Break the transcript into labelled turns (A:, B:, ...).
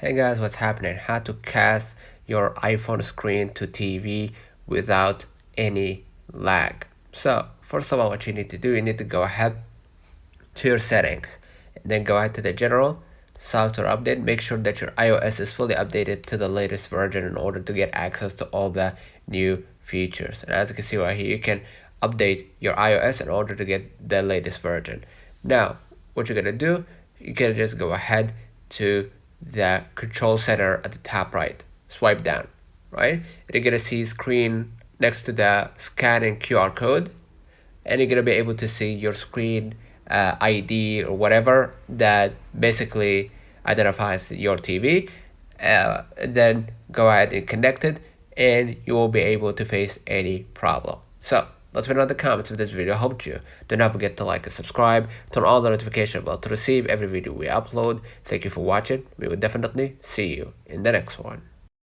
A: Hey guys, what's happening? How to cast your iPhone screen to TV without any lag. So, first of all, what you need to do, you need to go ahead to your settings and then go ahead to the general software update. Make sure that your iOS is fully updated to the latest version in order to get access to all the new features. And as you can see right here, you can update your iOS in order to get the latest version. Now, what you're gonna do, you can just go ahead to the control center at the top right, swipe down, right? And you're gonna see screen next to the scanning QR code, and you're gonna be able to see your screen ID or whatever that basically identifies your TV. Then go ahead and connect it, and you won't be able to face any problem. So let's know in the comments if this video helped you. Do not forget to like and subscribe, turn on the notification bell to receive every video we upload. Thank you for watching. We will definitely see you in the next one.